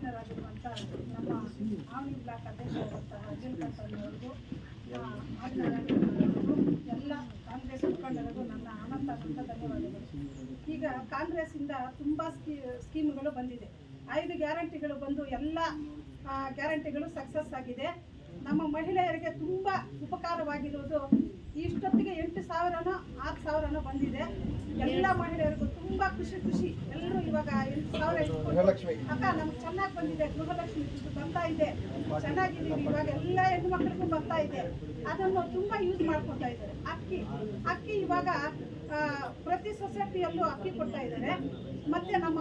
ಅಧ್ಯಕ್ಷರಾಗಿರುವಂಥ ನಮ್ಮ ಆವನಿ ಬ್ಲಾಕ್ ಅಧ್ಯಕ್ಷರಾದಂತಹ ಅರ್ಜುನ್ ಕಟ್ಟಣ್ಣವರಿಗೂ ಎಲ್ಲ ಕಾಂಗ್ರೆಸ್ ಮುಖಂಡರಿಗೂ ನನ್ನ ಅನಂತ ಧನ್ಯವಾದಗಳು. ಈಗ ಕಾಂಗ್ರೆಸ್ಸಿಂದ ತುಂಬ ಸ್ಕೀಮ್ಗಳು ಬಂದಿದೆ. 5 ಗ್ಯಾರಂಟಿಗಳು ಬಂದು ಎಲ್ಲ ಗ್ಯಾರಂಟಿಗಳು ಸಕ್ಸಸ್ ಆಗಿದೆ. ನಮ್ಮ ಮಹಿಳೆಯರಿಗೆ ತುಂಬ ಉಪಕಾರವಾಗಿರುವುದು. ಇಷ್ಟೊತ್ತಿಗೆ 8,000ನೋ 6,000ನೋ ಬಂದಿದೆ. ಎಲ್ಲ ಮಹಿಳೆಯರಿಗೂ ತುಂಬ ಖುಷಿ. ಎಲ್ಲರೂ ಇವಾಗ 8,000 ಅಕ್ಕ ನಮ್ಗೆ ಚೆನ್ನಾಗಿ ಬಂದಿದೆ, ಗೃಹಲಕ್ಷ್ಮಿ ದುಡ್ಡು ಬರ್ತಾ ಇದೆ, ಚೆನ್ನಾಗಿದ್ದೀವಿ. ಇವಾಗ ಎಲ್ಲ ಹೆಣ್ಣು ಮಕ್ಕಳಿಗೂ ಬರ್ತಾ ಇದೆ. ಅದನ್ನು ತುಂಬ ಯೂಸ್ ಮಾಡ್ಕೊತಾ ಇದ್ದಾರೆ. ಅಕ್ಕಿ ಇವಾಗ ಪ್ರತಿ ಸೊಸೈಟಿಯಲ್ಲೂ ಅಕ್ಕಿ ಕೊಡ್ತಾ ಇದ್ದಾರೆ. ಮತ್ತು ನಮ್ಮ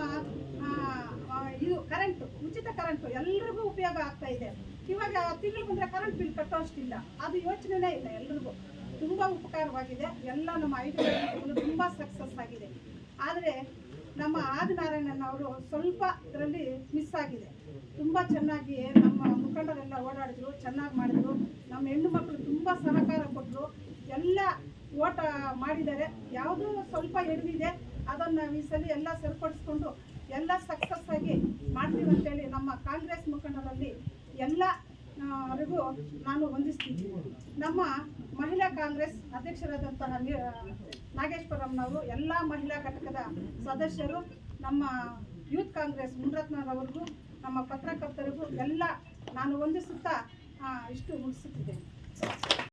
ಇದು ಕರೆಂಟು, ಉಚಿತ ಕರೆಂಟು ಎಲ್ರಿಗೂ ಉಪಯೋಗ ಆಗ್ತಾ ಇದೆ. ಇವಾಗ ತಿಂಗಳು ಬಂದರೆ ಕರೆಂಟ್ ಬಿಲ್ ಕಟ್ಟೋಷ್ಟಿಲ್ಲ, ಅದು ಯೋಚನೆನೇ ಇಲ್ಲ. ಎಲ್ರಿಗೂ ತುಂಬ ಉಪಕಾರವಾಗಿದೆ. ಎಲ್ಲ ನಮ್ಮ 5 ಗ್ಯಾರಂಟಿಗಳು ತುಂಬ ಸಕ್ಸಸ್ ಆಗಿದೆ. ಆದರೆ ನಮ್ಮ ಆದಿನಾರಾಯಣನ್ ಅವರು ಸ್ವಲ್ಪ ಇದರಲ್ಲಿ ಮಿಸ್ ಆಗಿದೆ. ತುಂಬ ಚೆನ್ನಾಗಿ ನಮ್ಮ ಮುಖಂಡರೆಲ್ಲ ಓಡಾಡಿದ್ರು, ಚೆನ್ನಾಗಿ ಮಾಡಿದ್ರು. ನಮ್ಮ ಹೆಣ್ಣು ಮಕ್ಕಳು ತುಂಬ ಸಹಕಾರ ಕೊಟ್ಟರು, ಎಲ್ಲ ಓಟ ಮಾಡಿದ್ದಾರೆ. ಯಾವುದೂ ಸ್ವಲ್ಪ ಎಡವಿದೆ, ಅದನ್ನು ನಾವು ಈ ಸಲ ಎಲ್ಲ ಸರಿಪಡಿಸ್ಕೊಂಡು ಎಲ್ಲ ಸಕ್ಸಸ್ ಆಗಿ ಮಾಡ್ತೀವಿ ಅಂತೇಳಿ ನಮ್ಮ ಕಾಂಗ್ರೆಸ್ ಮುಖಂಡರಲ್ಲಿ ಎಲ್ಲರಿಗೂ ನಾನು ವಂದಿಸ್ತೀನಿ. ನಮ್ಮ ಮಹಿಳಾ ಕಾಂಗ್ರೆಸ್ ಅಧ್ಯಕ್ಷರಾದಂತಹ ನಾಗೇಶ್ವರಮ್ಮನವರು, ಎಲ್ಲ ಮಹಿಳಾ ಘಟಕದ ಸದಸ್ಯರು, ನಮ್ಮ ಯೂತ್ ಕಾಂಗ್ರೆಸ್ ಮುನ್ರತ್ನರವರಿಗೂ, ನಮ್ಮ ಪತ್ರಕರ್ತರಿಗೂ ಎಲ್ಲ ನಾನು ವಂದಿಸುತ್ತಾ ಇಷ್ಟು ಮುಗಿಸುತ್ತಿದ್ದೇನೆ.